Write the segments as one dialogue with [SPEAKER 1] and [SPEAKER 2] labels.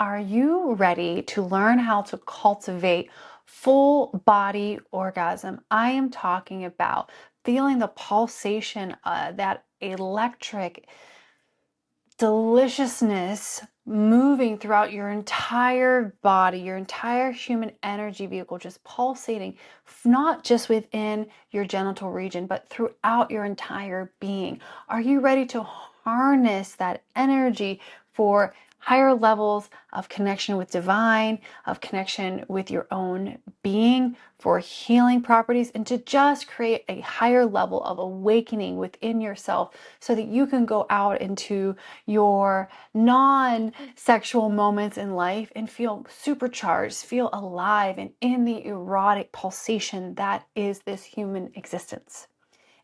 [SPEAKER 1] Are you ready to learn how to cultivate full body orgasm? I am talking about feeling the pulsation, that electric deliciousness moving throughout your entire body, your entire human energy vehicle, just pulsating, not just within your genital region, but throughout your entire being. Are you ready to harness that energy for higher levels of connection with divine, of connection with your own being, for healing properties, and to just create a higher level of awakening within yourself so that you can go out into your non-sexual moments in life and feel supercharged, feel alive, and in the erotic pulsation that is this human existence.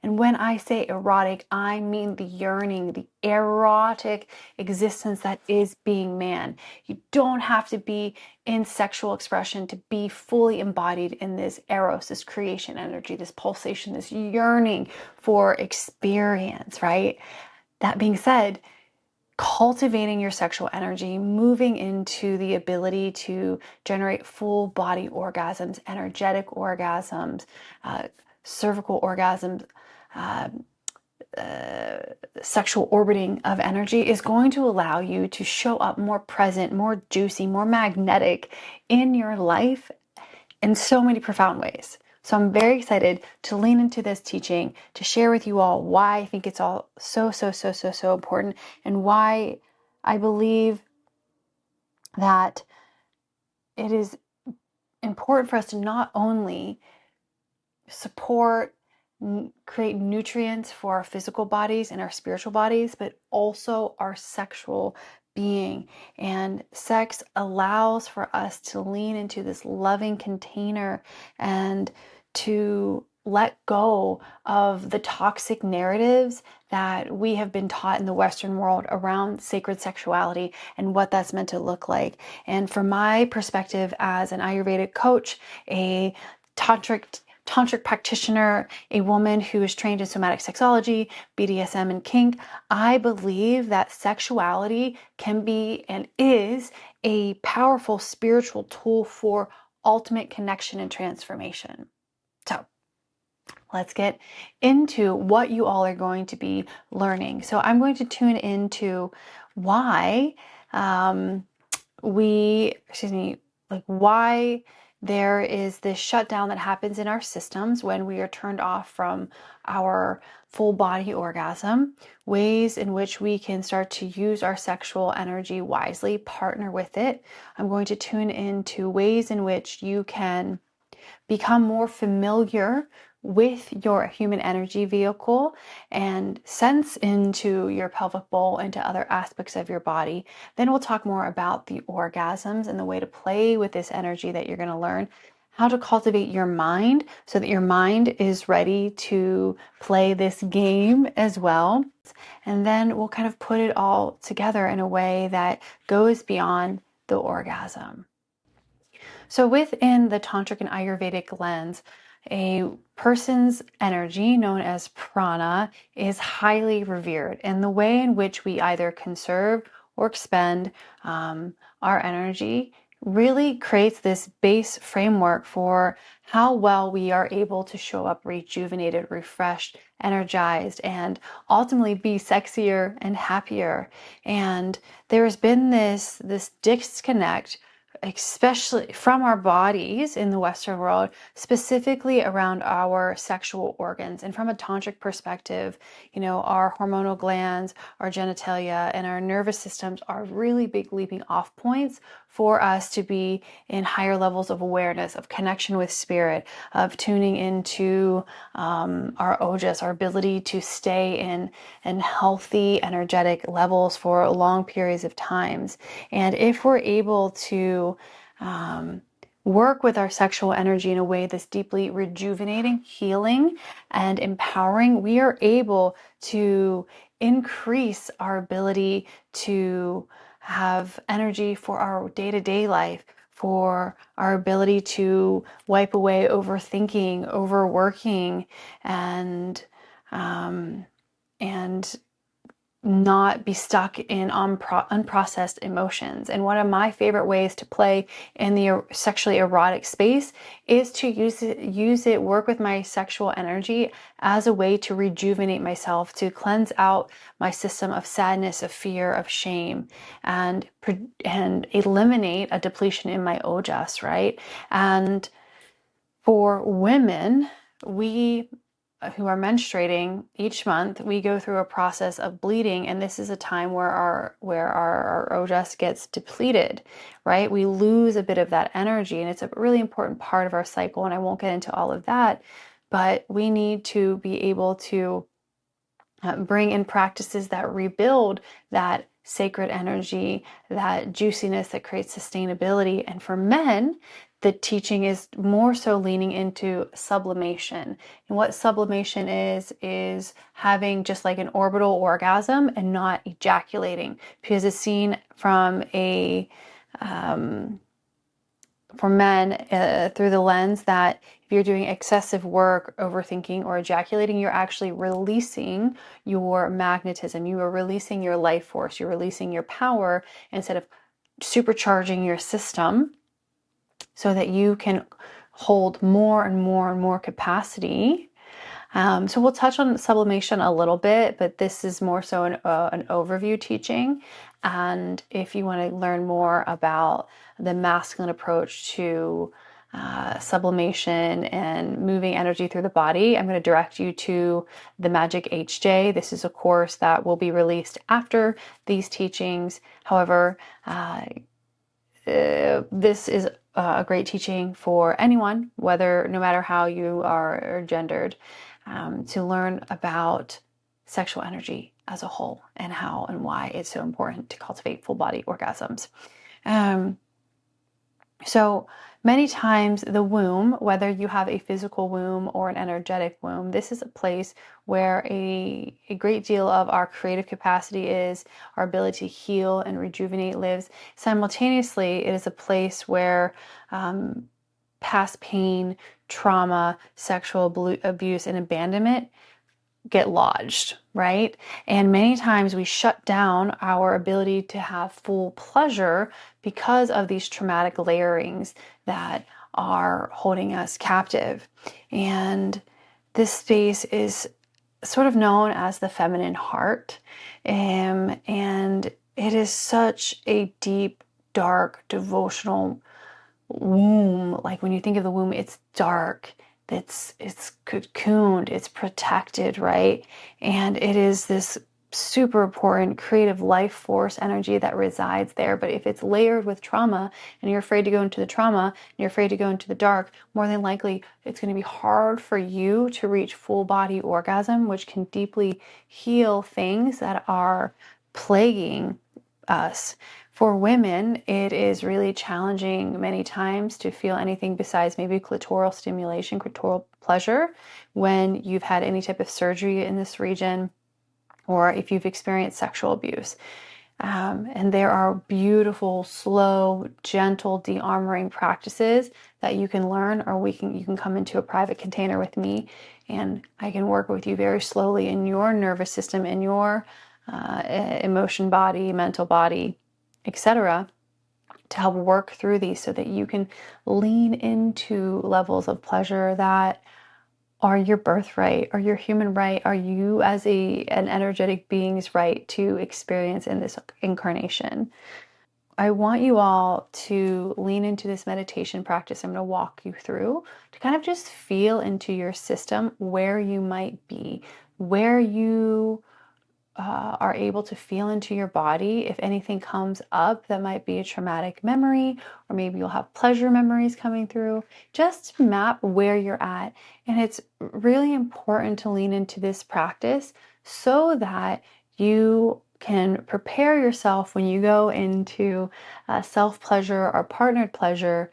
[SPEAKER 1] And when I say erotic, I mean the yearning, the erotic existence that is being man. You don't have to be in sexual expression to be fully embodied in this eros, this creation energy, this pulsation, this yearning for experience, right? That being said, cultivating your sexual energy, moving into the ability to generate full body orgasms, energetic orgasms, cervical orgasms, sexual orbiting of energy is going to allow you to show up more present, more juicy, more magnetic in your life in so many profound ways. So I'm very excited to lean into this teaching, to share with you all why I think it's all so important, and why I believe that it is important for us to not only support, create nutrients for our physical bodies and our spiritual bodies, but also our sexual being. And sex allows for us to lean into this loving container and to let go of the toxic narratives that we have been taught in the Western world around sacred sexuality and what that's meant to look like. And from my perspective as an Ayurvedic coach, a tantric practitioner, a woman who is trained in somatic sexology, BDSM, and kink, I believe that sexuality can be and is a powerful spiritual tool for ultimate connection and transformation. So let's get into what you all are going to be learning. So I'm going to tune into why why there is this shutdown that happens in our systems when we are turned off from our full body orgasm, ways in which we can start to use our sexual energy wisely, partner with it. I'm going to tune into ways in which you can become more familiar with your human energy vehicle and sense into your pelvic bowl, into other aspects of your body. Then we'll talk more about the orgasms and the way to play with this energy that you're going to learn, how to cultivate your mind so that your mind is ready to play this game as well. And then we'll kind of put it all together in a way that goes beyond the orgasm. So within the Tantric and Ayurvedic lens, a person's energy, known as prana, is highly revered. And the way in which we either conserve or expend our energy really creates this base framework for how well we are able to show up rejuvenated, refreshed, energized, and ultimately be sexier and happier. And there's been this disconnect, especially from our bodies in the Western world, specifically around our sexual organs. And from a tantric perspective, our hormonal glands, our genitalia, and our nervous systems are really big leaping off points for us to be in higher levels of awareness, of connection with spirit, of tuning into our ojas, our ability to stay in healthy, energetic levels for long periods of times. And if we're able to work with our sexual energy in a way that's deeply rejuvenating, healing, and empowering, we are able to increase our ability to have energy for our day-to-day life, for our ability to wipe away overthinking, overworking, and not be stuck in unprocessed emotions. And one of my favorite ways to play in the sexually erotic space is to use it, work with my sexual energy as a way to rejuvenate myself, to cleanse out my system of sadness, of fear, of shame, and eliminate a depletion in my ojas, right? And for women, we who are menstruating each month, we go through a process of bleeding, and this is a time where our ojas gets depleted, right? We lose a bit of that energy, and it's a really important part of our cycle, and I won't get into all of that, but we need to be able to bring in practices that rebuild that sacred energy, that juiciness that creates sustainability. And for men, the teaching is more so leaning into sublimation. And what sublimation is having just like an orbital orgasm and not ejaculating, because it's seen from a for men through the lens that if you're doing excessive work, overthinking, or ejaculating, you're actually releasing your magnetism. You are releasing your life force. You're releasing your power instead of supercharging your system so that you can hold more and more and more capacity. So we'll touch on sublimation a little bit, but this is more so an overview teaching. And if you want to learn more about the masculine approach to sublimation and moving energy through the body, I'm going to direct you to the Magic HJ. This is a course that will be released after these teachings. However, this is a great teaching for anyone, no matter how you are gendered, to learn about sexual energy as a whole and how and why it's so important to cultivate full body orgasms. So many times the womb, whether you have a physical womb or an energetic womb, this is a place where a great deal of our creative capacity is, our ability to heal and rejuvenate lives. Simultaneously, it is a place where past pain, trauma, sexual abuse, and abandonment get lodged, right? And many times we shut down our ability to have full pleasure because of these traumatic layerings that are holding us captive. And this space is sort of known as the feminine heart. And it is such a deep, dark, devotional womb. Like when you think of the womb, it's dark, it's cocooned, it's protected, right? And it is this super important creative life force energy that resides there. But if it's layered with trauma and you're afraid to go into the trauma and you're afraid to go into the dark, more than likely it's going to be hard for you to reach full body orgasm, which can deeply heal things that are plaguing us. For women, it is really challenging many times to feel anything besides maybe clitoral stimulation, clitoral pleasure, when you've had any type of surgery in this region or if you've experienced sexual abuse. And there are beautiful, slow, gentle de-armoring practices that you can learn, or you can come into a private container with me and I can work with you very slowly in your nervous system, in your emotion body, mental body, etc., to help work through these so that you can lean into levels of pleasure that are your birthright, are your human right, are you as an energetic being's right to experience in this incarnation. I want you all to lean into this meditation practice I'm going to walk you through to kind of just feel into your system where you might be, where you are able to feel into your body. If anything comes up that might be a traumatic memory, or maybe you'll have pleasure memories coming through, just map where you're at. And it's really important to lean into this practice so that you can prepare yourself when you go into self-pleasure or partnered pleasure,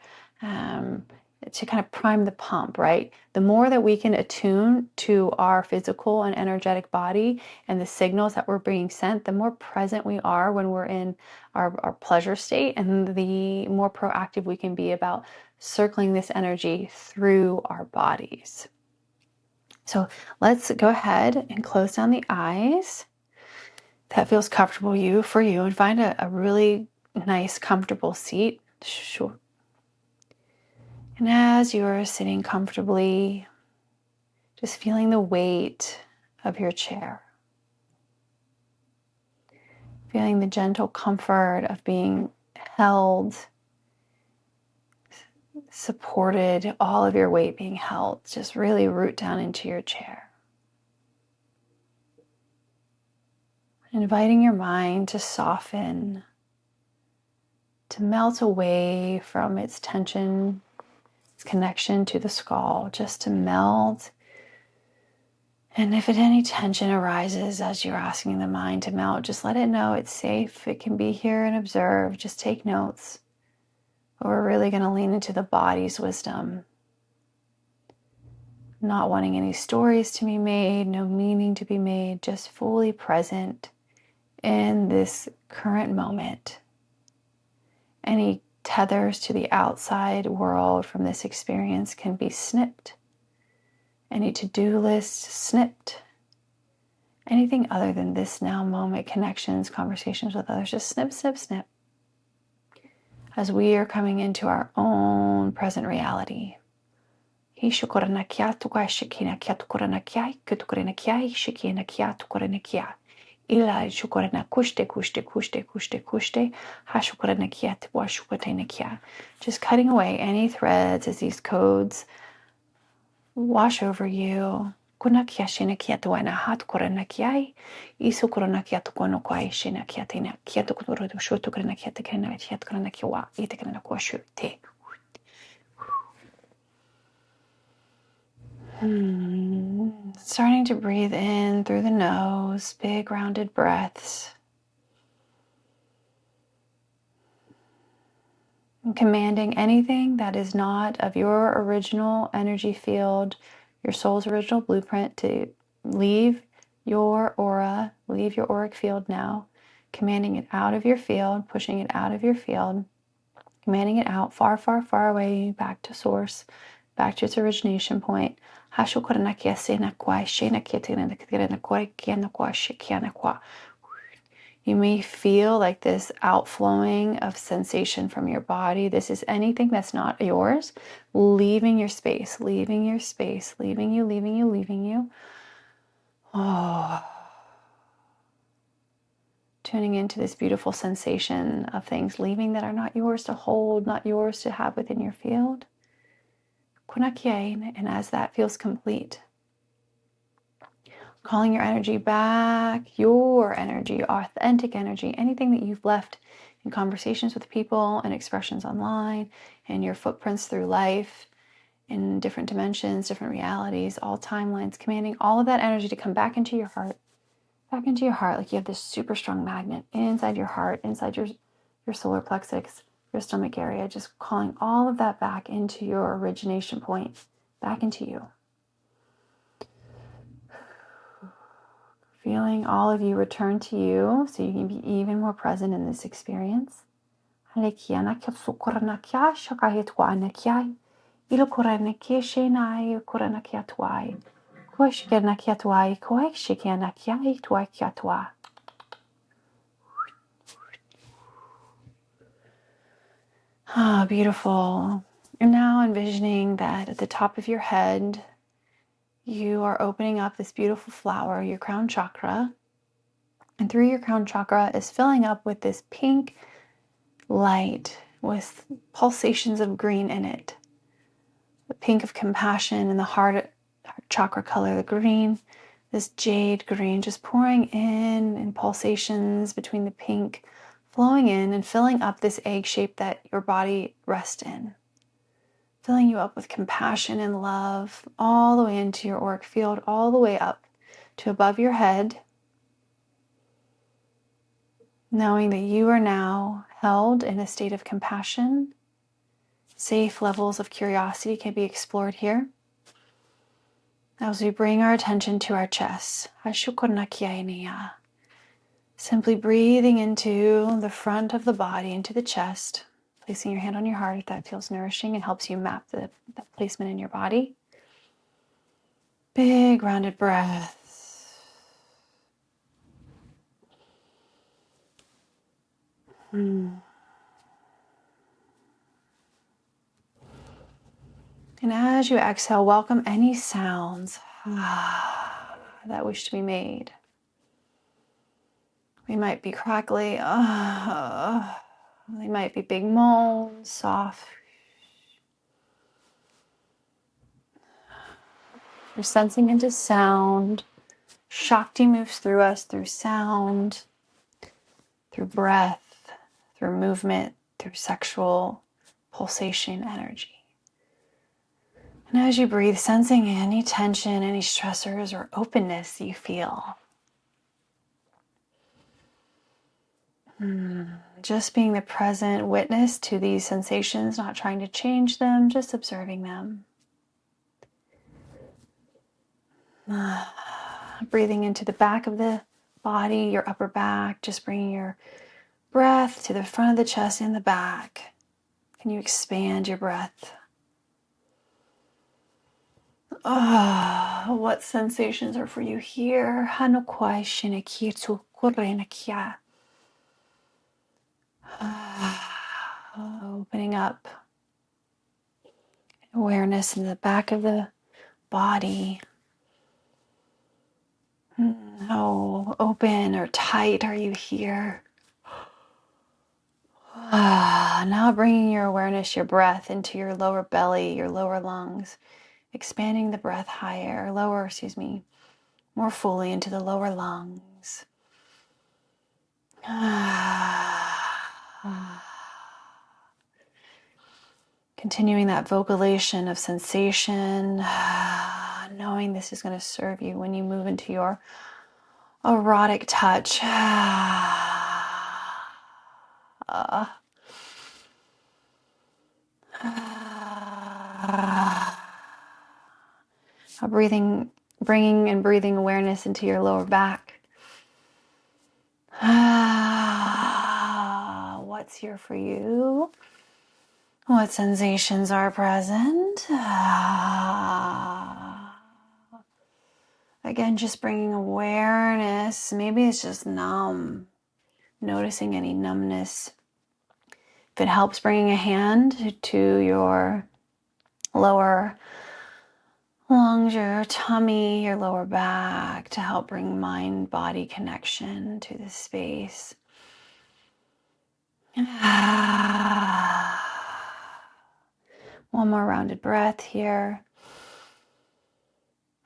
[SPEAKER 1] to kind of prime the pump, right? The more that we can attune to our physical and energetic body and the signals that we're being sent, the more present we are when we're in our pleasure state, and the more proactive we can be about circling this energy through our bodies. So let's go ahead and close down the eyes. that feels comfortable for you, and find a really nice, comfortable seat. Sure. And as you're sitting comfortably, just feeling the weight of your chair, feeling the gentle comfort of being held, supported, all of your weight being held. Just really root down into your chair. Inviting your mind to soften, to melt away from its tension, its connection to the skull, just to melt. And if any tension arises as you're asking the mind to melt, just let it know it's safe. It can be here and observe. Just take notes. But we're really going to lean into the body's wisdom. Not wanting any stories to be made, no meaning to be made, just fully present in this current moment. Any tethers to the outside world from this experience can be snipped. Any to-do list snipped. Anything other than this now moment, connections, conversations with others, just snip, snip, snip. As we are coming into our own present reality. Ila shukorana kushte kushte kushte kushte kushte hashukorana kia twa shukotena kia. Just cutting away any threads as these codes wash over you. Kuna kia shina kia twa na hat korana kia. Isu korana kia twa no kwai shina kia tena kia to koro to shu to korana kia te kana kia korana kia wa ite kana kwa shu te. Starting to breathe in through the nose, big rounded breaths. And commanding anything that is not of your original energy field, your soul's original blueprint, to leave your aura, leave your auric field now. Commanding it out of your field, pushing it out of your field, commanding it out far, far, far away, back to source, back to its origination point. You may feel like this outflowing of sensation from your body. This is anything that's not yours, leaving your space, leaving your space, leaving you, leaving you, leaving you. Oh. Tuning into this beautiful sensation of things leaving that are not yours to hold, not yours to have within your field. And as that feels complete, calling your energy back, your energy, authentic energy, anything that you've left in conversations with people and expressions online and your footprints through life in different dimensions, different realities, all timelines, commanding all of that energy to come back into your heart, like you have this super strong magnet inside your heart, inside your solar plexus, your stomach area, just calling all of that back into your origination point, back into you. Feeling all of you return to you so you can be even more present in this experience. Ah, beautiful. And now envisioning that at the top of your head, you are opening up this beautiful flower, your crown chakra. And through your crown chakra is filling up with this pink light with pulsations of green in it. The pink of compassion and the heart chakra color, the green, this jade green, just pouring in pulsations between the pink, flowing in and filling up this egg shape that your body rests in. Filling you up with compassion and love all the way into your auric field, all the way up to above your head, knowing that you are now held in a state of compassion. Safe levels of curiosity can be explored here. As we bring our attention to our chest, simply breathing into the front of the body, into the chest, placing your hand on your heart if that feels nourishing and helps you map that placement in your body. Big rounded breaths. And as you exhale, welcome any sounds that wish to be made. We might be crackly. They might be big moans, soft. We're sensing into sound. Shakti moves through us through sound, through breath, through movement, through sexual pulsation energy. And as you breathe, sensing any tension, any stressors or openness you feel. Just being the present witness to these sensations, not trying to change them, just observing them. Breathing into the back of the body, your upper back, just bringing your breath to the front of the chest and the back. Can you expand your breath? What sensations are for you here? Opening up awareness in the back of the body. How open or tight are you here? Now bringing your awareness, your breath into your lower belly, your lower lungs. Expanding the breath higher, more fully into the lower lungs. Continuing that vocalization of sensation, knowing this is going to serve you when you move into your erotic touch. Bringing and breathing awareness into your lower back. What's here for you? What sensations are present? Again, just bringing awareness. Maybe it's just numb. Noticing any numbness. If it helps, bringing a hand to your lower lungs, your tummy, your lower back to help bring mind-body connection to the space. One more rounded breath here.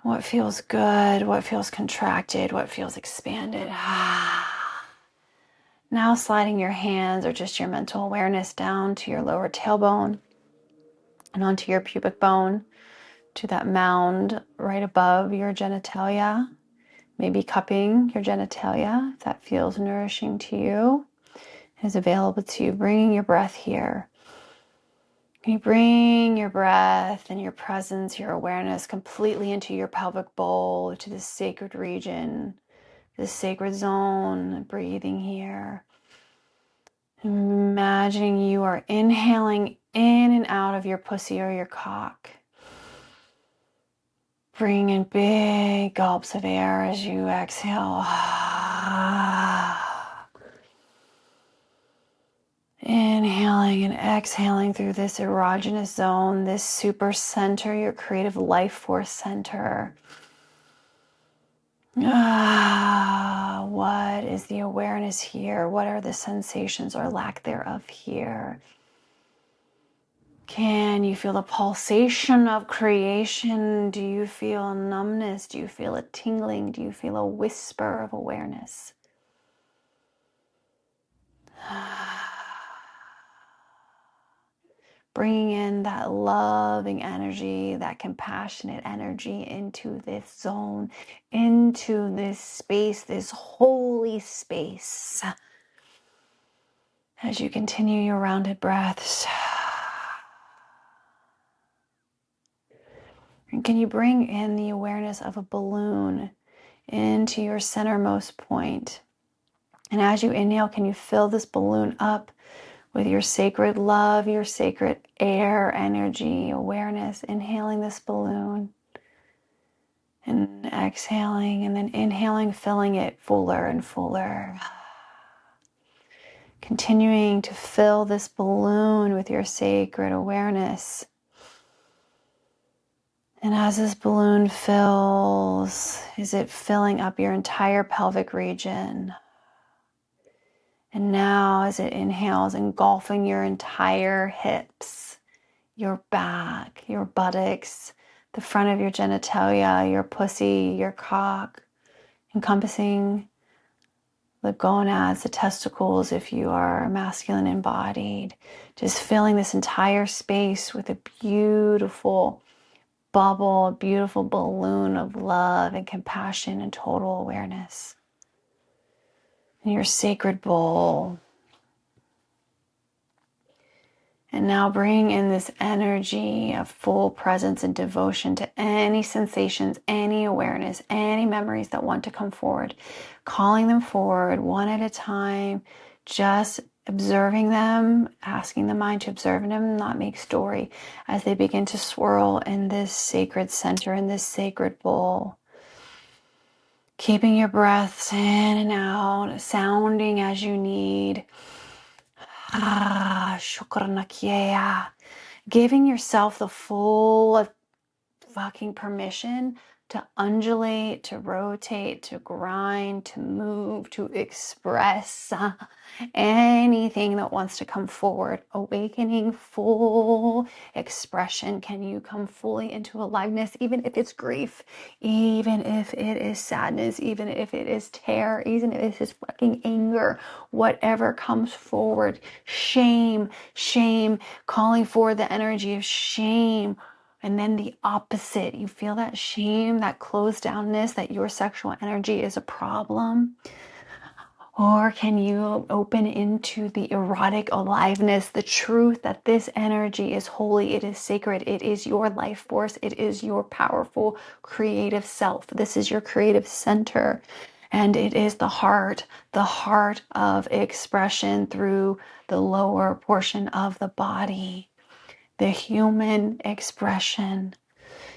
[SPEAKER 1] What feels good? What feels contracted? What feels expanded? Now sliding your hands or just your mental awareness down to your lower tailbone and onto your pubic bone, to that mound right above your genitalia. Maybe cupping your genitalia if that feels nourishing to you, is available to you. Bringing your breath here. Can you bring your breath and your presence, your awareness completely into your pelvic bowl, to this sacred region, this sacred zone, breathing here. Imagining you are inhaling in and out of your pussy or your cock. Bring in big gulps of air as you exhale. Inhaling and exhaling through this erogenous zone, this super center, your creative life force center. What is the awareness here? What are the sensations or lack thereof here? Can you feel the pulsation of creation? Do you feel numbness? Do you feel a tingling? Do you feel a whisper of awareness? Bringing in that loving energy, that compassionate energy into this zone, into this space, this holy space. As you continue your rounded breaths. And can you bring in the awareness of a balloon into your centermost point? And as you inhale, can you fill this balloon up with your sacred love, your sacred air, energy, awareness, inhaling this balloon and exhaling, and then inhaling, filling it fuller and fuller. Continuing to fill this balloon with your sacred awareness. And as this balloon fills, is it filling up your entire pelvic region? And now as it inhales, engulfing your entire hips, your back, your buttocks, the front of your genitalia, your pussy, your cock, encompassing the gonads, the testicles if you are masculine embodied, just filling this entire space with a beautiful bubble, a beautiful balloon of love and compassion and total awareness. In your sacred bowl. And now bring in this energy of full presence and devotion to any sensations, any awareness, any memories that want to come forward. Calling them forward one at a time, just observing them, asking the mind to observe them, not make story, as they begin to swirl in this sacred center, in this sacred bowl. Keeping your breaths in and out, sounding as you need. Shukranakya. Giving yourself the full fucking permission to undulate, to rotate, to grind, to move, to express anything that wants to come forward. Awakening full expression. Can you come fully into aliveness, even if it's grief, even if it is sadness, even if it is terror, even if it's fucking anger, whatever comes forward. Shame, calling forward the energy of shame. And then the opposite, you feel that shame, that closed downness, that your sexual energy is a problem? Or can you open into the erotic aliveness, the truth that this energy is holy, it is sacred, it is your life force, it is your powerful creative self. This is your creative center. And it is the heart of expression through the lower portion of the body. The human expression,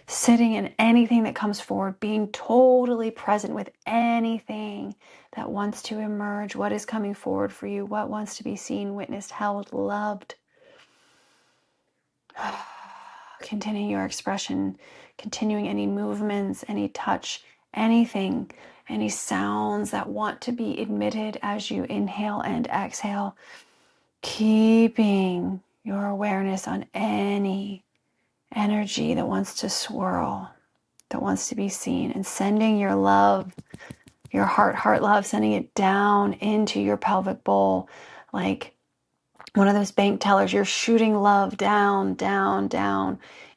[SPEAKER 1] sitting in anything that comes forward, being totally present with anything that wants to emerge, what is coming forward for you, what wants to be seen, witnessed, held, loved. Continuing your expression, continuing any movements, any touch, anything, any sounds that want to be emitted as you inhale and exhale, keeping your awareness on any energy that wants to swirl, that wants to be seen, and sending your love, your heart love, sending it down into your pelvic bowl like one of those bank tellers. You're shooting love down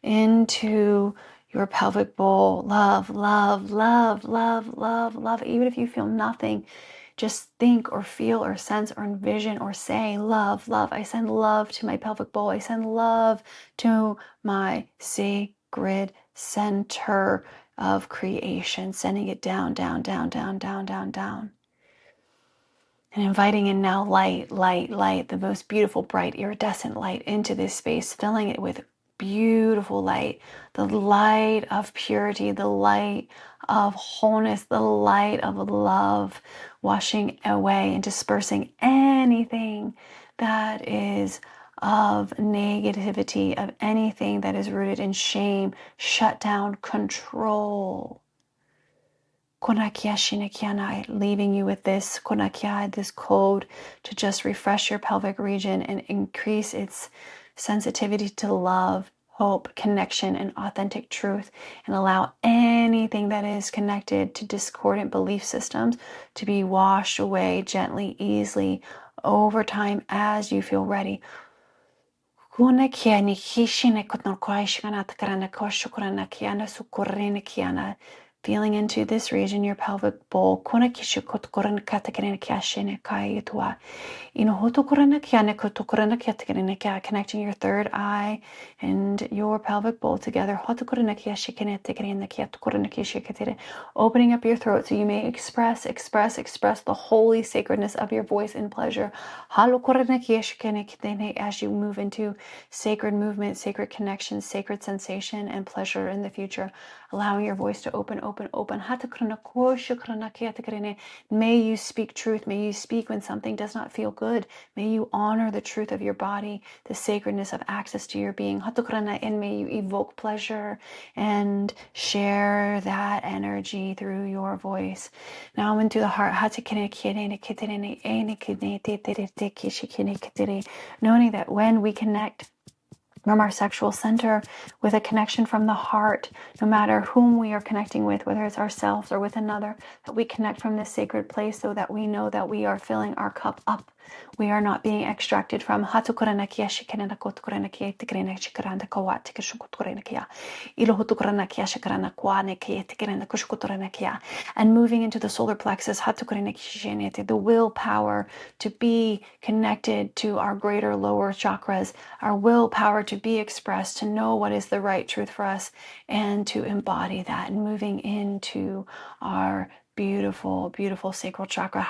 [SPEAKER 1] into your pelvic bowl. Love. Even if you feel nothing, just think or feel or sense or envision or say love. I send love to my pelvic bowl. I send love to my sacred center of creation, sending it down. And inviting in now light, the most beautiful, bright, iridescent light into this space, filling it with beautiful light, the light of purity, the light of wholeness, the light of love, washing away and dispersing anything that is of negativity, of anything that is rooted in shame, shut down, control. Leaving you with this this code to just refresh your pelvic region and increase its sensitivity to love, hope, connection, and authentic truth, and allow anything that is connected to discordant belief systems to be washed away gently, easily, over time as you feel ready. Feeling into this region, your pelvic bowl. Connecting your third eye and your pelvic bowl together. Opening up your throat so you may express the holy sacredness of your voice in pleasure. As you move into sacred movement, sacred connection, sacred sensation, and pleasure in the future. Allowing your voice to open open. May you speak truth. May you speak when something does not feel good. May you honor the truth of your body, the sacredness of access to your being. And may you evoke pleasure and share that energy through your voice. Now into the heart. Knowing that when we connect from our sexual center with a connection from the heart, no matter whom we are connecting with, whether it's ourselves or with another, that we connect from this sacred place so that we know that we are filling our cup up. We are not being extracted from. And moving into the solar plexus, the willpower to be connected to our greater lower chakras, our willpower to be expressed, to know what is the right truth for us, and to embody that, and moving into our beautiful, beautiful sacral chakra,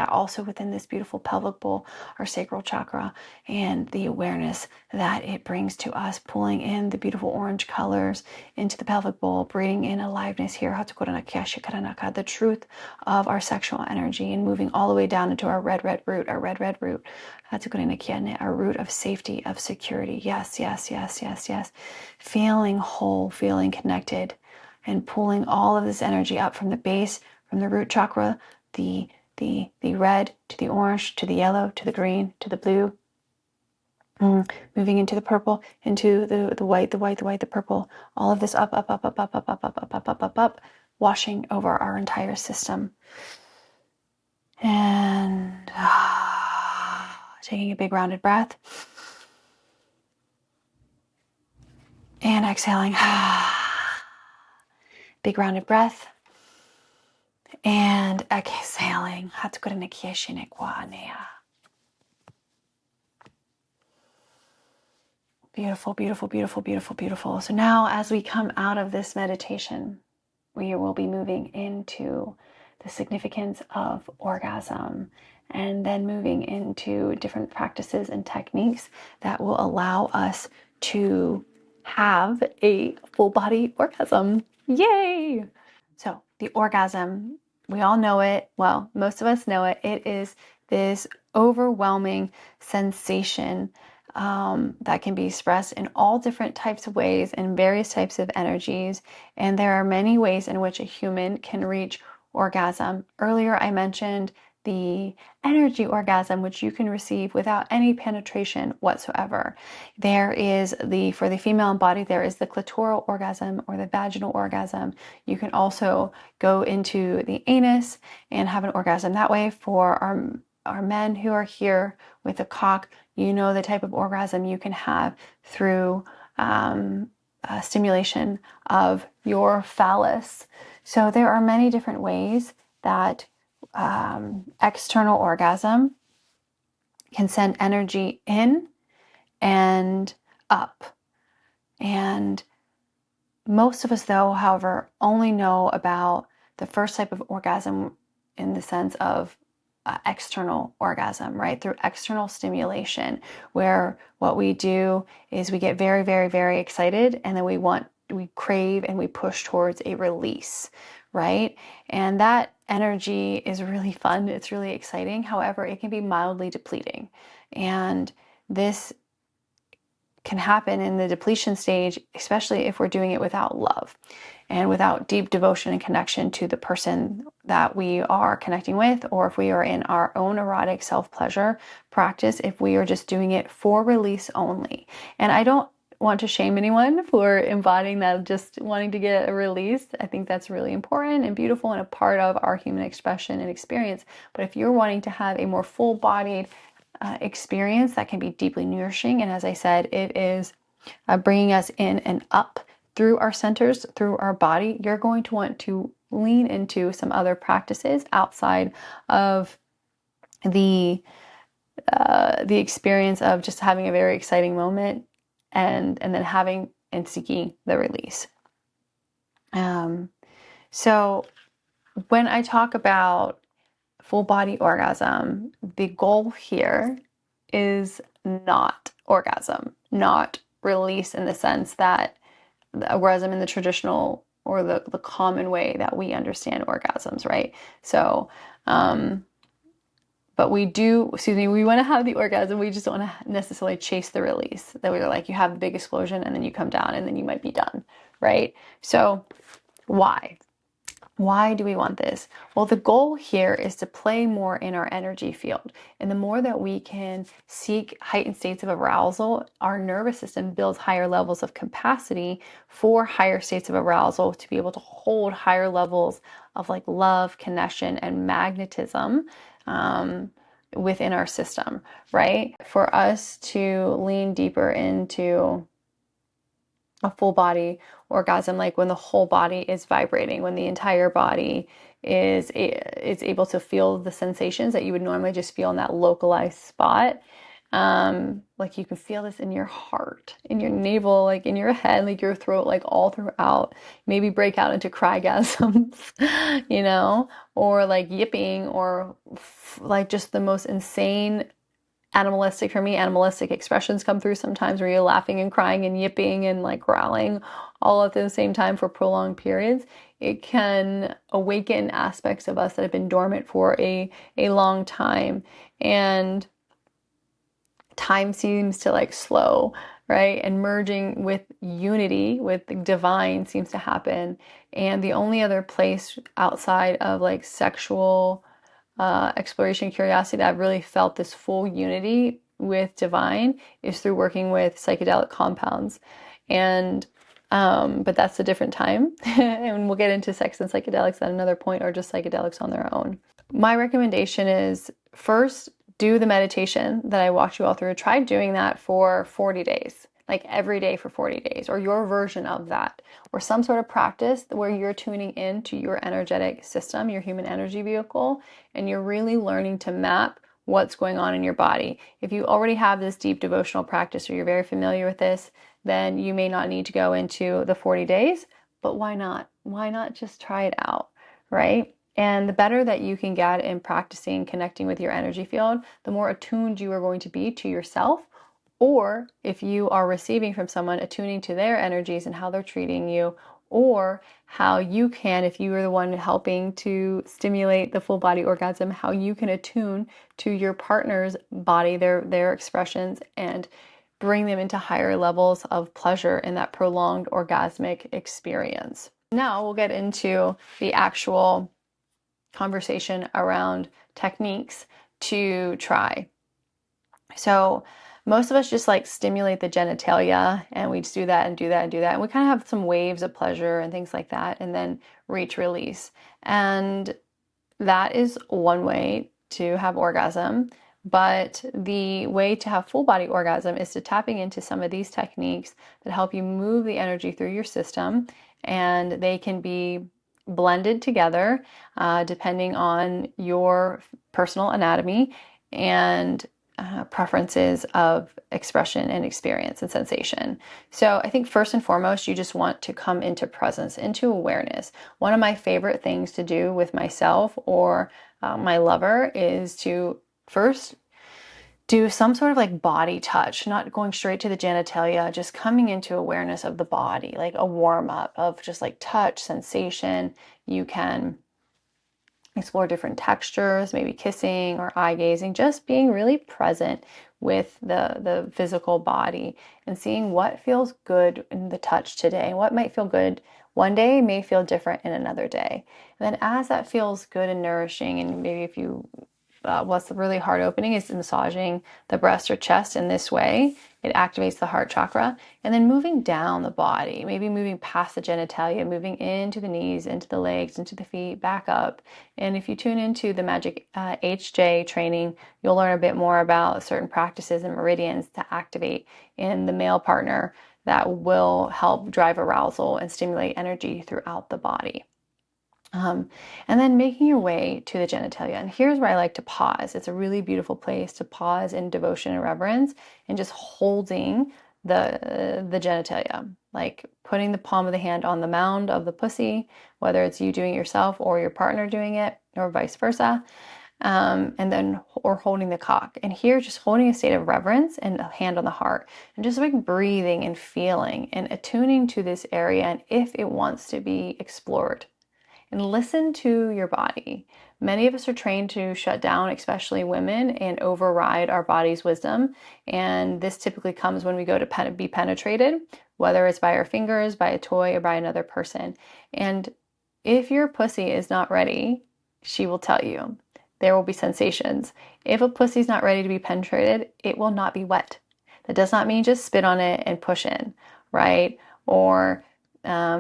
[SPEAKER 1] also within this beautiful pelvic bowl, our sacral chakra, and the awareness that it brings to us, pulling in the beautiful orange colors into the pelvic bowl, breathing in aliveness here, the truth of our sexual energy, and moving all the way down into our red root, our red root, our root of safety, of security. Yes, yes, yes, yes, yes. Feeling whole, feeling connected, and pulling all of this energy up from the base, from the root chakra, the red to the orange to the yellow to the green to the blue, moving into the purple, into the white, the purple, all of this up, washing over our entire system. And taking a big rounded breath. And exhaling. Big rounded breath. And exhaling. Beautiful, beautiful, beautiful, beautiful, beautiful. So now as we come out of this meditation, we will be moving into the significance of orgasm, and then moving into different practices and techniques that will allow us to have a full body orgasm. Yay! So the orgasm, we all know it. Well, most of us know it. It is this overwhelming sensation that can be expressed in all different types of ways and various types of energies. And there are many ways in which a human can reach orgasm. Earlier, I mentioned the energy orgasm, which you can receive without any penetration whatsoever. There is for the female body, there is the clitoral orgasm or the vaginal orgasm. You can also go into the anus and have an orgasm that way. For our men who are here with a cock, you know the type of orgasm you can have through stimulation of your phallus. So there are many different ways that external orgasm can send energy in and up. And most of us, though, however, only know about the first type of orgasm in the sense of external orgasm, right? Through external stimulation, where what we do is we get very, very, very excited, and then we crave and we push towards a release, right? And that energy is really fun. It's really exciting. However, it can be mildly depleting. And this can happen in the depletion stage, especially if we're doing it without love and without deep devotion and connection to the person that we are connecting with, or if we are in our own erotic self-pleasure practice, if we are just doing it for release only. And I don't want to shame anyone for embodying that, just wanting to get a release. I think that's really important and beautiful and a part of our human expression and experience. But if you're wanting to have a more full-bodied experience that can be deeply nourishing, and as I said, it is bringing us in and up through our centers, through our body, you're going to want to lean into some other practices outside of the experience of just having a very exciting moment and then having and seeking the release. So when I talk about full body orgasm, the goal here is not orgasm, not release in the sense that the orgasm in the traditional or the common way that we understand orgasms, right? So, but we want to have the orgasm. We just don't want to necessarily chase the release. That we're like, you have the big explosion and then you come down and then you might be done, right? So why? Why do we want this? Well, the goal here is to play more in our energy field. And the more that we can seek heightened states of arousal, our nervous system builds higher levels of capacity for higher states of arousal to be able to hold higher levels of like love, connection, and magnetism within our system, right? For us to lean deeper into a full body orgasm, like when the whole body is vibrating, when the entire body is able to feel the sensations that you would normally just feel in that localized spot. Like you can feel this in your heart, in your navel, like in your head, like your throat, like all throughout. Maybe break out into crygasms, or like yipping, or like just the most insane animalistic expressions come through sometimes where you're laughing and crying and yipping and like growling all at the same time for prolonged periods. It can awaken aspects of us that have been dormant for a long time. And time seems to like slow, right? And merging with unity, with the divine seems to happen. And the only other place outside of like sexual exploration, curiosity, that I've really felt this full unity with divine is through working with psychedelic compounds. And but that's a different time. And we'll get into sex and psychedelics at another point, or just psychedelics on their own. My recommendation is first do the meditation that I walked you all through. Try doing that for 40 days, like every day for 40 days, or your version of that, or some sort of practice where you're tuning into your energetic system, your human energy vehicle, and you're really learning to map what's going on in your body. If you already have this deep devotional practice or you're very familiar with this, then you may not need to go into the 40 days, but why not? Why not just try it out, right? And the better that you can get in practicing connecting with your energy field, the more attuned you are going to be to yourself. Or if you are receiving from someone, attuning to their energies and how they're treating you, or how you can, if you are the one helping to stimulate the full body orgasm, how you can attune to your partner's body, their expressions, and bring them into higher levels of pleasure in that prolonged orgasmic experience. Now we'll get into the actual conversation around techniques to try. So most of us just like stimulate the genitalia, and we just do that and do that and do that. And we kind of have some waves of pleasure and things like that, and then reach release. And that is one way to have orgasm. But the way to have full body orgasm is to tapping into some of these techniques that help you move the energy through your system, and they can be blended together depending on your personal anatomy and preferences of expression and experience and sensation. So I think first and foremost, you just want to come into presence, into awareness. One of my favorite things to do with myself or my lover is to first do some sort of like body touch, not going straight to the genitalia, just coming into awareness of the body, like a warm up of just like touch, sensation. You can explore different textures, maybe kissing or eye gazing, just being really present with the physical body and seeing what feels good in the touch today. What might feel good one day may feel different in another day. And then as that feels good and nourishing, and maybe if you what's really heart opening is massaging the breast or chest in this way. It activates the heart chakra. And then moving down the body, maybe moving past the genitalia, moving into the knees, into the legs, into the feet, back up. And if you tune into the Magic HJ training, you'll learn a bit more about certain practices and meridians to activate in the male partner that will help drive arousal and stimulate energy throughout the body. And then making your way to the genitalia. And here's where I like to pause. It's a really beautiful place to pause in devotion and reverence and just holding the genitalia, like putting the palm of the hand on the mound of the pussy, whether it's you doing it yourself or your partner doing it, or vice versa. and then, or holding the cock. And here, just holding a state of reverence and a hand on the heart, and just like breathing and feeling and attuning to this area and if it wants to be explored. And listen to your body. Many of us are trained to shut down, especially women, and override our body's wisdom. And this typically comes when we go to be penetrated, whether it's by our fingers, by a toy, or by another person. And if your pussy is not ready, she will tell you. There will be sensations. If a pussy's not ready to be penetrated, it will not be wet. That does not mean just spit on it and push in, right? Or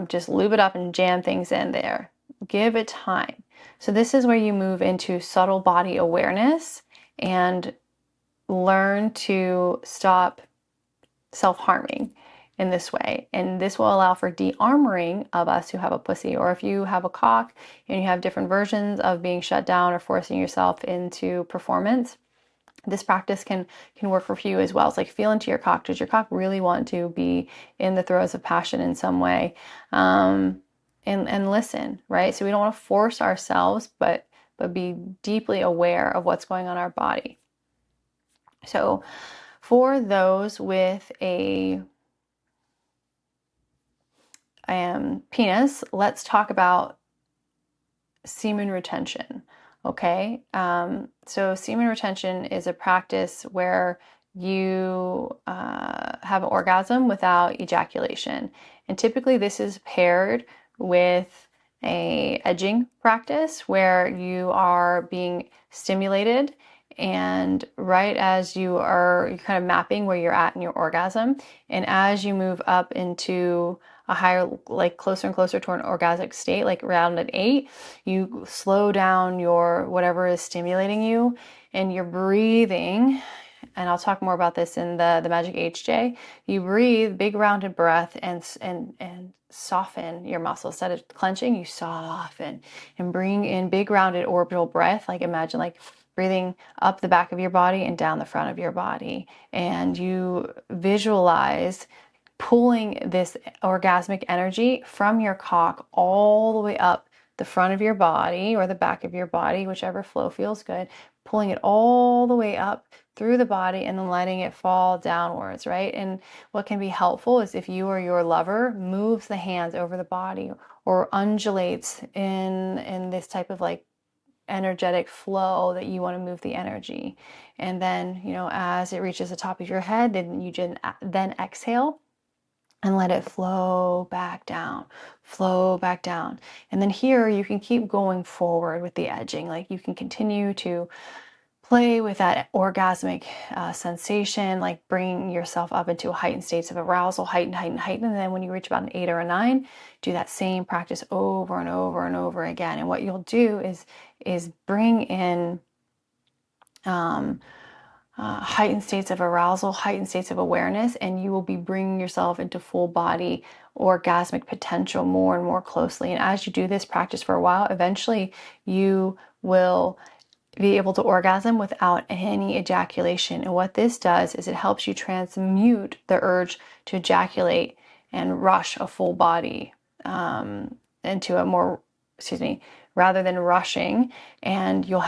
[SPEAKER 1] just lube it up and jam things in there. Give it time. So this is where you move into subtle body awareness and learn to stop self-harming in this way. And this will allow for de-armoring of us who have a pussy, or if you have a cock and you have different versions of being shut down or forcing yourself into performance, this practice can work for you as well. It's like, feel into your cock. Does your cock really want to be in the throes of passion in some way? And listen, right? So we don't want to force ourselves, but be deeply aware of what's going on in our body. So for those with a penis, let's talk about semen retention. Okay, so semen retention is a practice where you have an orgasm without ejaculation, and typically this is paired with a edging practice where you are being stimulated, and right as you're kind of mapping where you're at in your orgasm, and as you move up into a higher, like closer and closer to an orgasmic state, like around at 8, you slow down your whatever is stimulating you, and you're breathing. And I'll talk more about this in the Magic HJ. You breathe, big rounded breath, and soften your muscles. Instead of clenching, you soften and bring in big rounded orbital breath. Like, imagine like breathing up the back of your body and down the front of your body. And you visualize pulling this orgasmic energy from your cock all the way up the front of your body or the back of your body, whichever flow feels good, pulling it all the way up through the body and then letting it fall downwards, right? And what can be helpful is if you or your lover moves the hands over the body or undulates in this type of like energetic flow that you want to move the energy. And then, as it reaches the top of your head, then you then exhale and let it flow back down, flow back down. And then here you can keep going forward with the edging. Like, you can continue to play with that orgasmic sensation, like bringing yourself up into heightened states of arousal, heightened. And then when you reach about an 8 or a 9, do that same practice over and over and over again. And what you'll do is bring in heightened states of arousal, heightened states of awareness, and you will be bringing yourself into full body orgasmic potential more and more closely. And as you do this practice for a while, eventually you will be able to orgasm without any ejaculation. And what this does is it helps you transmute the urge to ejaculate and rush a full body into a more, rather than rushing, and your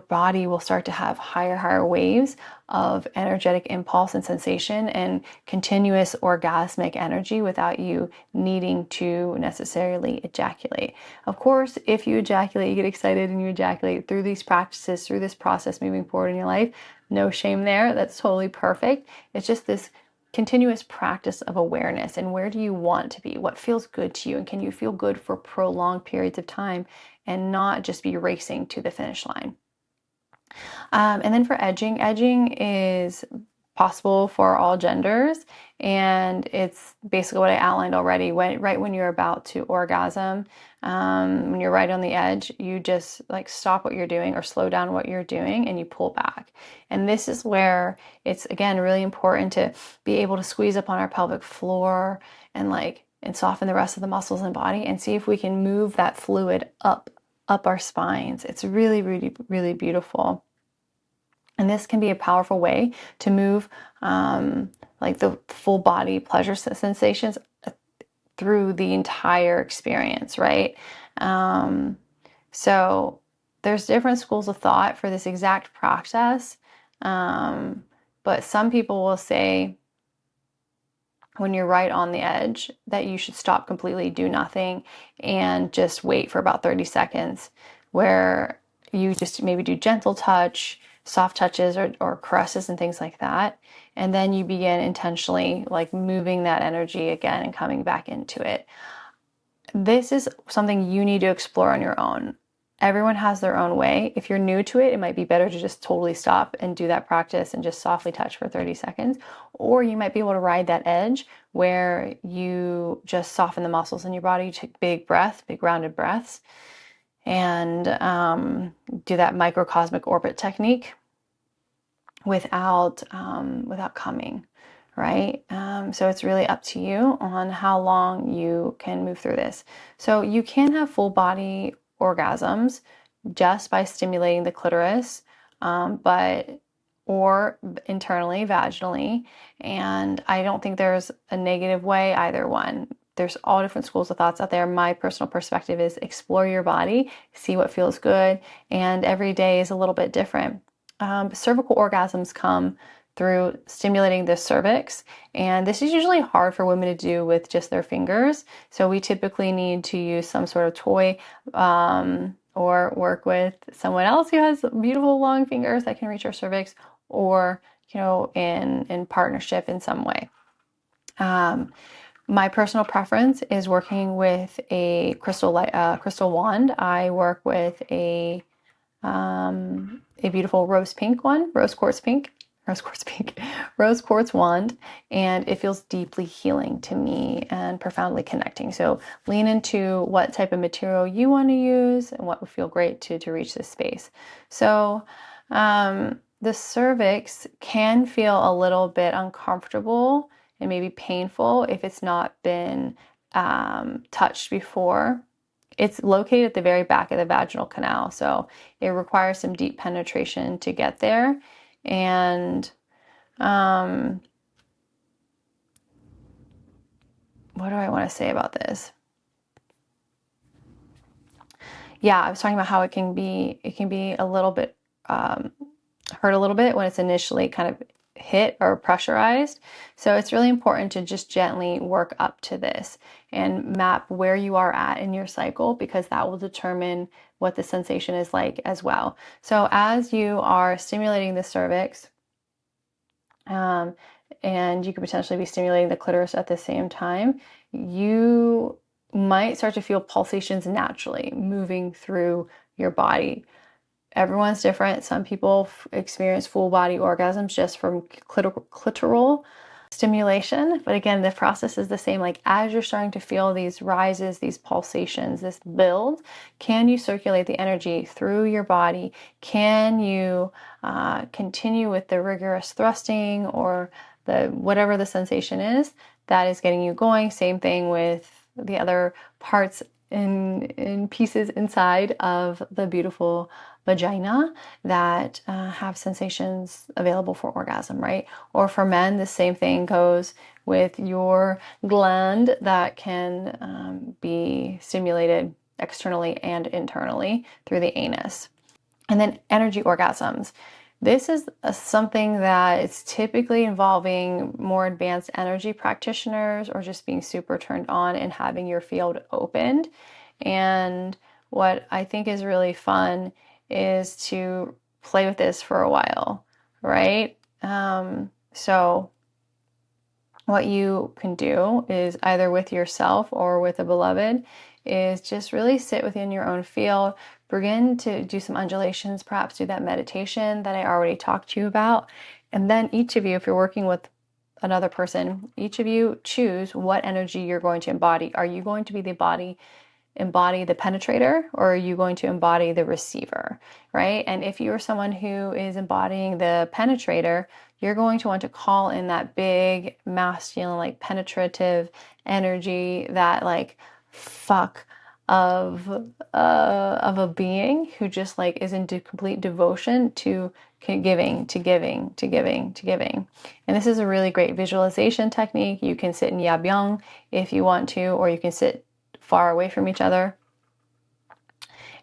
[SPEAKER 1] body will start to have higher waves of energetic impulse and sensation and continuous orgasmic energy without you needing to necessarily ejaculate. Of course, if you ejaculate, you get excited and you ejaculate through these practices, through this process moving forward in your life, no shame there. That's totally perfect. It's just this continuous practice of awareness, and where do you want to be? What feels good to you? And can you feel good for prolonged periods of time and not just be racing to the finish line? And then for edging is possible for all genders, and it's basically what I outlined already. Right when you're about to orgasm, when you're right on the edge, you just like stop what you're doing or slow down what you're doing and you pull back. And this is where it's, again, really important to be able to squeeze up on our pelvic floor and soften the rest of the muscles in the body and see if we can move that fluid up our spines. It's really, really, really beautiful. And this can be a powerful way to move like the full body pleasure sensations through the entire experience, right? So there's different schools of thought for this exact practice, but some people will say when you're right on the edge that you should stop completely, do nothing, and just wait for about 30 seconds, where you just maybe do gentle touch, soft touches, or caresses and things like that. And then you begin intentionally like moving that energy again and coming back into it. This is something you need to explore on your own. Everyone has their own way. If you're new to it, it might be better to just totally stop and do that practice and just softly touch for 30 seconds. Or you might be able to ride that edge where you just soften the muscles in your body, take big breaths, big rounded breaths, and do that microcosmic orbit technique without coming, right? So it's really up to you on how long you can move through this. So you can have full body orgasms just by stimulating the clitoris, or internally, vaginally. And I don't think there's a negative way either one. There's all different schools of thoughts out there. My personal perspective is explore your body, see what feels good, and every day is a little bit different. Cervical orgasms come through stimulating the cervix, and this is usually hard for women to do with just their fingers. So we typically need to use some sort of toy, or work with someone else who has beautiful long fingers that can reach our cervix, or in partnership in some way. My personal preference is working with a crystal wand. I work with a beautiful rose quartz wand, and it feels deeply healing to me and profoundly connecting. So lean into what type of material you want to use and what would feel great to reach this space. So the cervix can feel a little bit uncomfortable and maybe painful if it's not been touched before. It's located at the very back of the vaginal canal, so it requires some deep penetration to get there. And what do I want to say about this? Yeah, I was talking about how it can be a little bit hurt a little bit when it's initially kind of hit or pressurized. So it's really important to just gently work up to this and map where you are at in your cycle, because that will determine what the sensation is like as well. So as you are stimulating the cervix, and you could potentially be stimulating the clitoris at the same time, you might start to feel pulsations naturally moving through your body. Everyone's different. Some people experience full body orgasms just from clitoral stimulation. But again, the process is the same. Like as you're starting to feel these rises, these pulsations, this build, can you circulate the energy through your body? Can you continue with the rigorous thrusting or whatever the sensation is that is getting you going? Same thing with the other parts in pieces inside of the beautiful vagina that have sensations available for orgasm, right? Or for men, the same thing goes with your gland that can be stimulated externally and internally through the anus. And then energy orgasms. This is something that is typically involving more advanced energy practitioners or just being super turned on and having your field opened. And what I think is really fun is to play with this for a while, right? So what you can do is either with yourself or with a beloved is just really sit within your own field, begin to do some undulations, perhaps do that meditation that I already talked to you about. And then each of you, if you're working with another person, each of you choose what energy you're going to embody. Are you going to be embody the penetrator, or are you going to embody the receiver, right? And if you're someone who is embodying the penetrator, you're going to want to call in that big masculine, like penetrative energy, that like fuck of a being who just like is in complete devotion to giving. And this is a really great visualization technique. You can sit in yabyung if you want to, or you can sit far away from each other.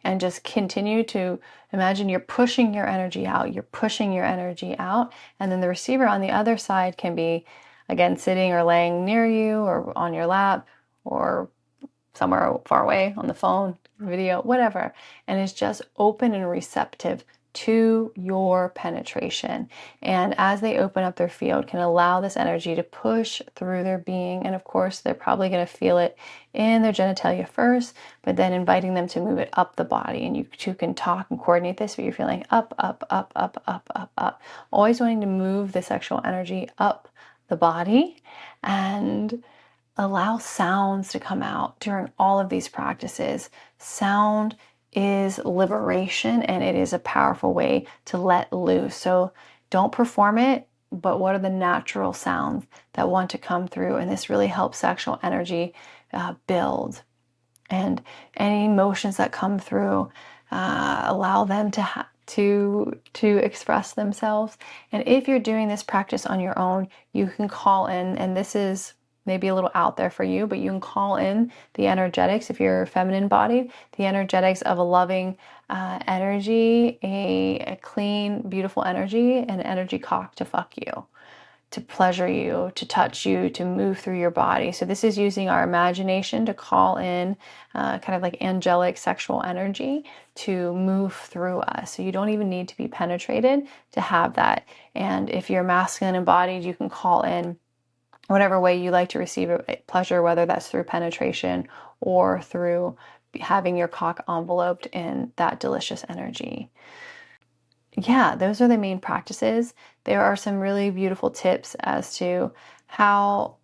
[SPEAKER 1] and just continue to imagine you're pushing your energy out. You're pushing your energy out. And then the receiver on the other side can be, again, sitting or laying near you or on your lap or somewhere far away on the phone, video, whatever. And it's just open and receptive to your penetration. And as they open up their field, can allow this energy to push through their being. And of course, they're probably going to feel it in their genitalia first, but then inviting them to move it up the body. And you two can talk and coordinate this, but you're feeling up, up, up, up, up, up, up. Always wanting to move the sexual energy up the body and allow sounds to come out during all of these practices. Sound is liberation, and it is a powerful way to let loose. So don't perform it, but what are the natural sounds that want to come through? And this really helps sexual energy build. And any emotions that come through, allow them to express themselves. And if you're doing this practice on your own, you can call in, and this is maybe a little out there for you, but you can call in the energetics, if you're feminine bodied, the energetics of a loving energy, a clean, beautiful energy, an energy cock to fuck you, to pleasure you, to touch you, to move through your body. So this is using our imagination to call in kind of like angelic sexual energy to move through us. So you don't even need to be penetrated to have that. And if you're masculine embodied, you can call in whatever way you like to receive pleasure, whether that's through penetration or through having your cock enveloped in that delicious energy. Yeah, those are the main practices. There are some really beautiful tips as to how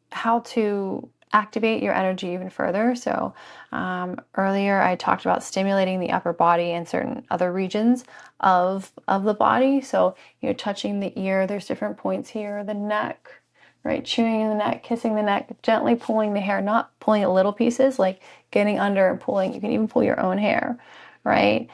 [SPEAKER 1] to activate your energy even further. So earlier I talked about stimulating the upper body and certain other regions of the body. So touching the ear, there's different points here, the neck, right? Chewing the neck, kissing the neck, gently pulling the hair, not pulling it little pieces, like getting under and pulling. You can even pull your own hair, right?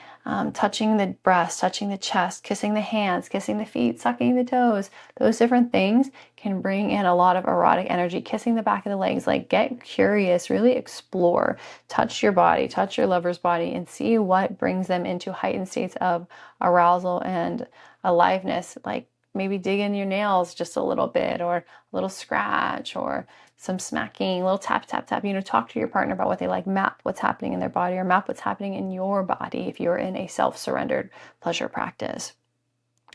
[SPEAKER 1] Touching the breast, touching the chest, kissing the hands, kissing the feet, sucking the toes. Those different things can bring in a lot of erotic energy. Kissing the back of the legs, like get curious, really explore, touch your body, touch your lover's body, and see what brings them into heightened states of arousal and aliveness. Like maybe dig in your nails just a little bit, or a little scratch, or some smacking, a little tap, tap, tap. Talk to your partner about what they like. Map what's happening in their body, or map what's happening in your body if you're in a self-surrendered pleasure practice.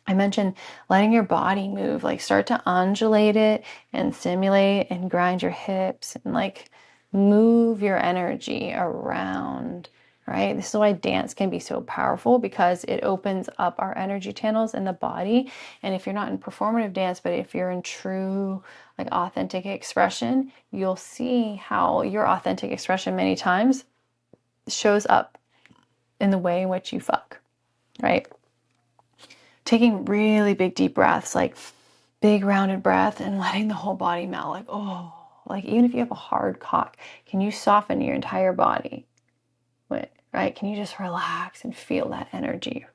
[SPEAKER 1] I mentioned letting your body move, like start to undulate it and stimulate and grind your hips and like move your energy around, right? This is why dance can be so powerful, because it opens up our energy channels in the body. And if you're not in performative dance, but if you're in true, like authentic expression, you'll see how your authentic expression many times shows up in the way in which you fuck, right? Taking really big, deep breaths, like big rounded breath, and letting the whole body melt. Like, oh, like even if you have a hard cock, can you soften your entire body? Right? Can you just relax and feel that energy?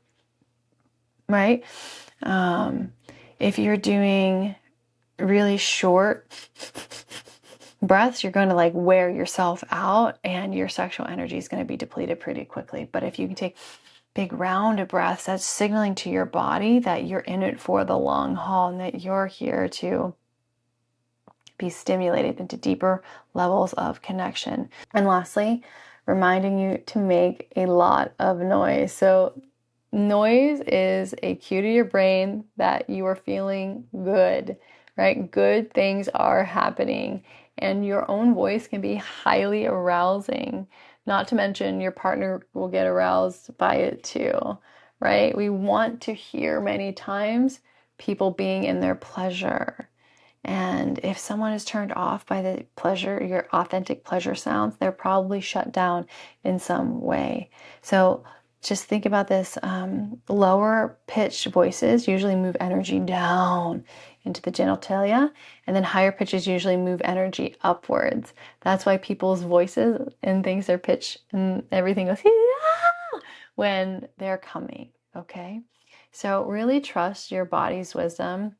[SPEAKER 1] Right? If you're doing really short breaths, you're going to like wear yourself out and your sexual energy is going to be depleted pretty quickly. But if you can take big rounded breaths, that's signaling to your body that you're in it for the long haul and that you're here to be stimulated into deeper levels of connection. And lastly, reminding you to make a lot of noise. So noise is a cue to your brain that you are feeling good, right? Good things are happening, and your own voice can be highly arousing. Not to mention your partner will get aroused by it too, right? We want to hear many times people being in their pleasure. And if someone is turned off by the pleasure, your authentic pleasure sounds, they're probably shut down in some way. So just think about this. Lower pitched voices usually move energy down into the genitalia, and then higher pitches usually move energy upwards. That's why people's voices and things are pitched and everything goes when they're coming, okay? So really trust your body's wisdom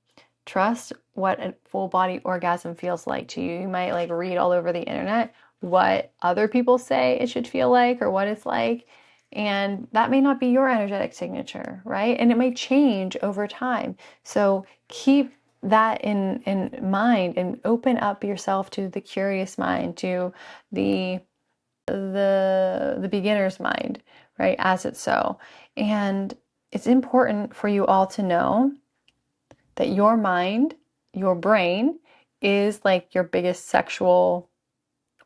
[SPEAKER 1] trust what a full body orgasm feels like to you. You might like read all over the internet what other people say it should feel like or what it's like. And that may not be your energetic signature, right? And it may change over time. So keep that in mind and open up yourself to the curious mind, to the beginner's mind, right? As it's so. And it's important for you all to know that your mind, your brain, is like your biggest sexual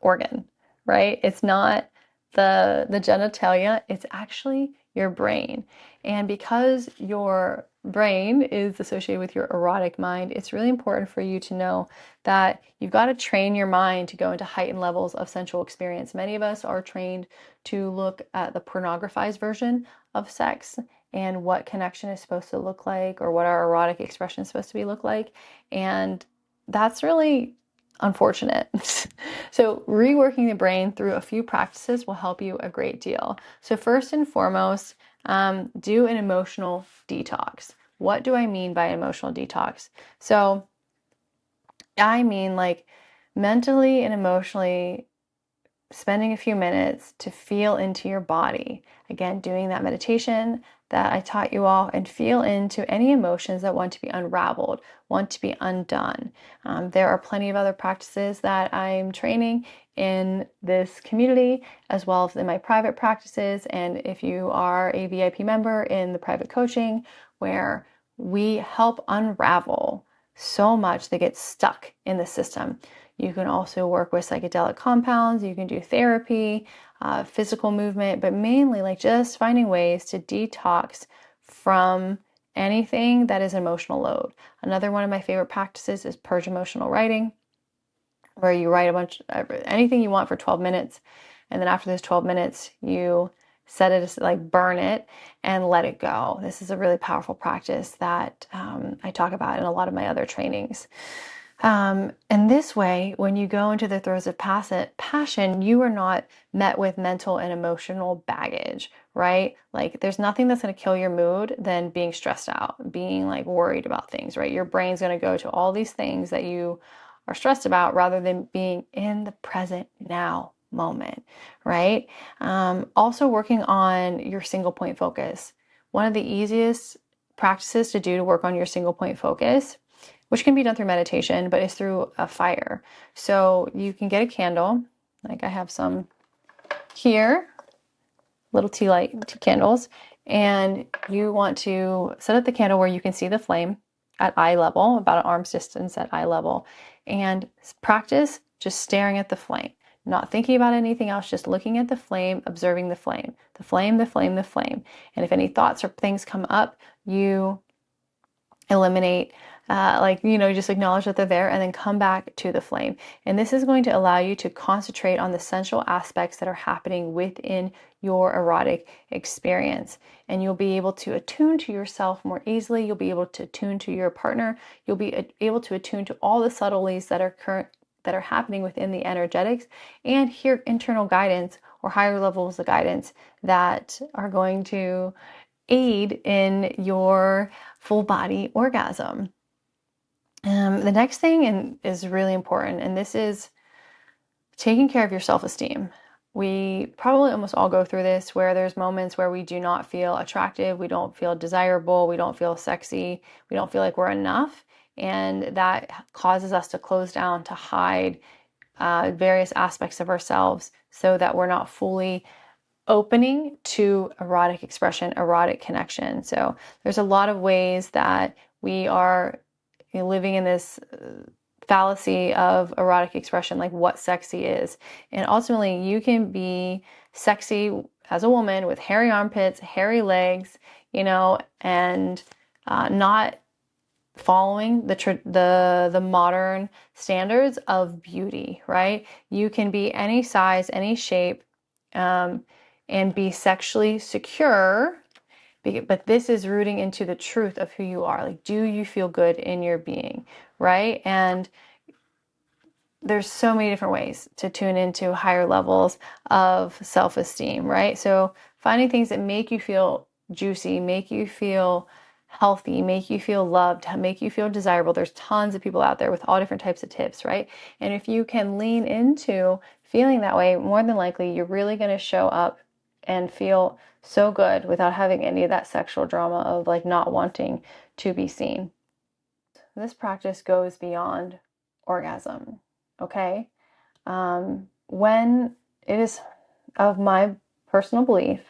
[SPEAKER 1] organ, right? It's not the genitalia, it's actually your brain. And because your brain is associated with your erotic mind, it's really important for you to know that you've got to train your mind to go into heightened levels of sensual experience. Many of us are trained to look at the pornographized version of sex and what connection is supposed to look like, or what our erotic expression is supposed to be look like. And that's really unfortunate. So reworking the brain through a few practices will help you a great deal. So first and foremost, do an emotional detox. What do I mean by emotional detox? So I mean like mentally and emotionally spending a few minutes to feel into your body. Again, doing that meditation that I taught you all, and feel into any emotions that want to be unraveled, want to be undone. There are plenty of other practices that I'm training in this community, as well as in my private practices. And if you are a VIP member in the private coaching, where we help unravel so much that gets stuck in the system. You can also work with psychedelic compounds, you can do therapy, physical movement, but mainly like just finding ways to detox from anything that is emotional load. Another one of my favorite practices is purge emotional writing, where you write a bunch, anything you want for 12 minutes. And then after those 12 minutes, you set it, like burn it and let it go. This is a really powerful practice that I talk about in a lot of my other trainings. And this way, when you go into the throes of passion, you are not met with mental and emotional baggage, right? Like there's nothing that's going to kill your mood than being stressed out, being like worried about things, right? Your brain's going to go to all these things that you are stressed about rather than being in the present now moment, right? Also working on your single point focus. One of the easiest practices to do to work on your single point focus, which can be done through meditation, but it's through a fire. So you can get a candle, like I have some here, little tea candles, and you want to set up the candle where you can see the flame at eye level, about an arm's distance at eye level, and practice just staring at the flame, not thinking about anything else, just looking at the flame, observing the flame, the flame, the flame, the flame. And if any thoughts or things come up, you eliminate, just acknowledge that they're there and then come back to the flame. And this is going to allow you to concentrate on the sensual aspects that are happening within your erotic experience. And you'll be able to attune to yourself more easily. You'll be able to attune to your partner. You'll be able to attune to all the subtleties that are happening within the energetics, and hear internal guidance or higher levels of guidance that are going to aid in your full body orgasm. The next thing is really important, and this is taking care of your self-esteem. We probably almost all go through this, where there's moments where we do not feel attractive, we don't feel desirable, we don't feel sexy, we don't feel like we're enough, and that causes us to close down, to hide various aspects of ourselves, so that we're not fully opening to erotic expression, erotic connection. So there's a lot of ways that we are living in this fallacy of erotic expression, like what sexy is. And ultimately, you can be sexy as a woman with hairy armpits, hairy legs, and not following the modern standards of beauty, right? You can be any size, any shape, and be sexually secure, but this is rooting into the truth of who you are. Like, do you feel good in your being, right? And there's so many different ways to tune into higher levels of self-esteem, right? So finding things that make you feel juicy, make you feel healthy, make you feel loved, make you feel desirable. There's tons of people out there with all different types of tips, right? And if you can lean into feeling that way, more than likely you're really going to show up and feel so good without having any of that sexual drama of like not wanting to be seen. This practice goes beyond orgasm, okay? When it is of my personal belief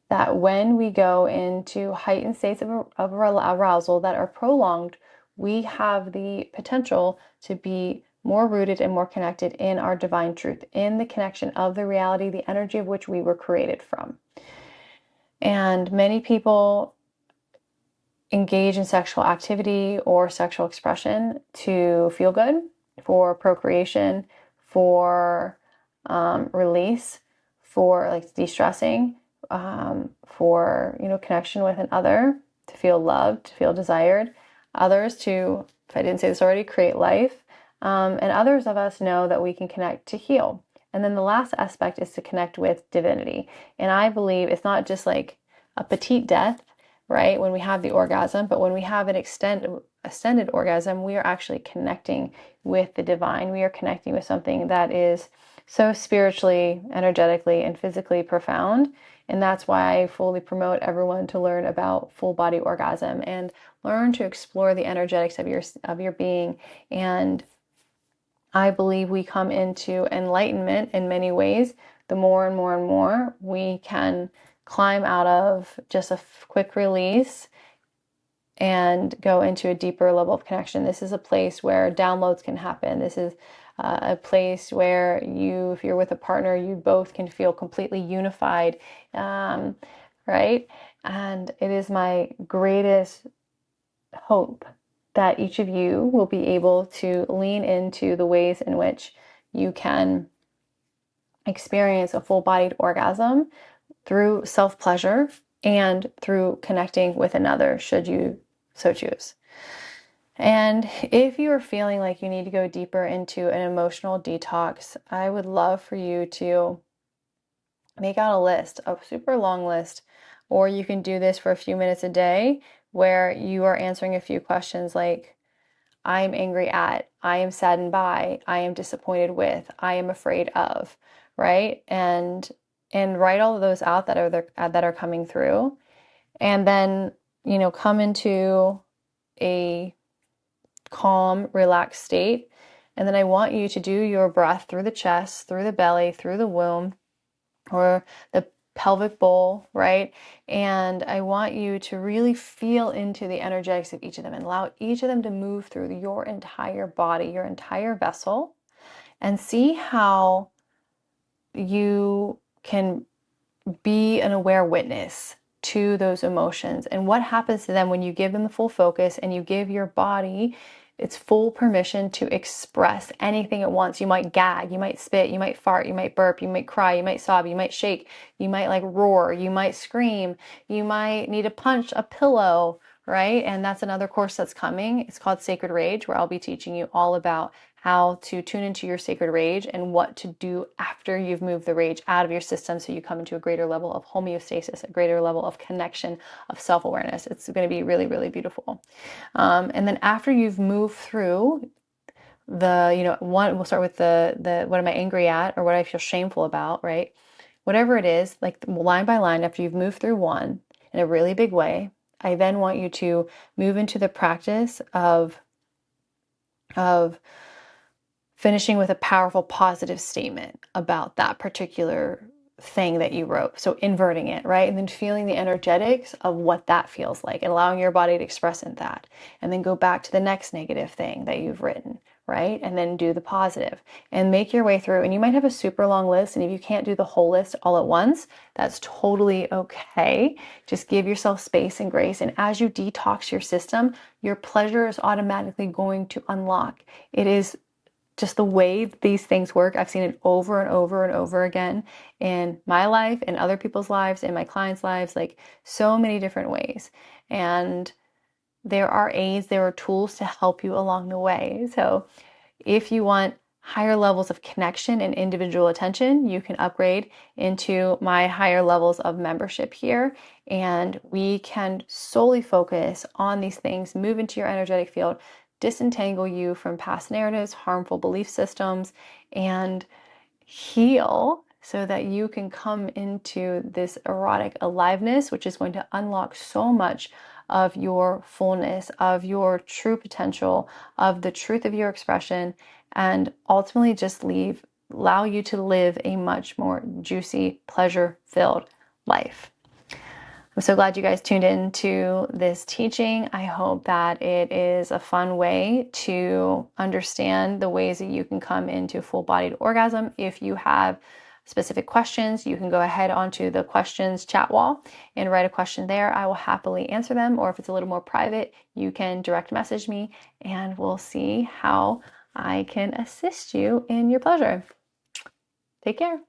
[SPEAKER 1] that when we go into heightened states of arousal that are prolonged, we have the potential to be more rooted and more connected in our divine truth, in the connection of the reality, the energy of which we were created from. And many people engage in sexual activity or sexual expression to feel good, for procreation, for release, for like de-stressing, for connection with another, to feel loved, to feel desired. Others to, if I didn't say this already, create life. And others of us know that we can connect to heal. And then the last aspect is to connect with divinity. And I believe it's not just like a petite death, right? When we have the orgasm, but when we have an ascended orgasm, we are actually connecting with the divine. We are connecting with something that is so spiritually, energetically, and physically profound. And that's why I fully promote everyone to learn about full body orgasm and learn to explore the energetics of your being. And I believe we come into enlightenment in many ways. The more and more and more we can climb out of just a quick release and go into a deeper level of connection. This is a place where downloads can happen. This is a place where you, if you're with a partner, you both can feel completely unified, right? And it is my greatest hope that each of you will be able to lean into the ways in which you can experience a full-bodied orgasm through self-pleasure and through connecting with another, should you so choose. And if you are feeling like you need to go deeper into an emotional detox, I would love for you to make out a list, a super long list, or you can do this for a few minutes a day where you are answering a few questions like, I am angry at, I am saddened by, I am disappointed with, I am afraid of, right? And write all of those out that are coming through, and then come into a calm, relaxed state. And then I want you to do your breath through the chest, through the belly, through the womb, or the pelvic bowl, right? And I want you to really feel into the energetics of each of them and allow each of them to move through your entire body, your entire vessel, and see how you can be an aware witness to those emotions and what happens to them when you give them the full focus and you give your body its full permission to express anything it wants. You might gag, you might spit, you might fart, you might burp, you might cry, you might sob, you might shake, you might like roar, you might scream, you might need to punch a pillow, right? And that's another course that's coming. It's called Sacred Rage, where I'll be teaching you all about how to tune into your sacred rage and what to do after you've moved the rage out of your system so you come into a greater level of homeostasis, a greater level of connection, of self-awareness. It's going to be really, really beautiful. And then after you've moved through one, we'll start with the what am I angry at, or what I feel shameful about, right? Whatever it is, like line by line, after you've moved through one in a really big way, I then want you to move into the practice of finishing with a powerful positive statement about that particular thing that you wrote. So inverting it, right? And then feeling the energetics of what that feels like and allowing your body to express in that. And then go back to the next negative thing that you've written, right? And then do the positive and make your way through. And you might have a super long list. And if you can't do the whole list all at once, that's totally okay. Just give yourself space and grace. And as you detox your system, your pleasure is automatically going to unlock. It is just the way these things work. I've seen it over and over and over again in my life, in other people's lives, in my clients' lives, like so many different ways. And there are aids, there are tools to help you along the way. So if you want higher levels of connection and individual attention, you can upgrade into my higher levels of membership here. And we can solely focus on these things, move into your energetic field, disentangle you from past narratives, harmful belief systems, and heal so that you can come into this erotic aliveness, which is going to unlock so much of your fullness, of your true potential, of the truth of your expression, and ultimately just allow you to live a much more juicy, pleasure-filled life. I'm so glad you guys tuned in to this teaching. I hope that it is a fun way to understand the ways that you can come into full-bodied orgasm. If you have specific questions, you can go ahead onto the questions chat wall and write a question there. I will happily answer them, or if it's a little more private, you can direct message me and we'll see how I can assist you in your pleasure. Take care.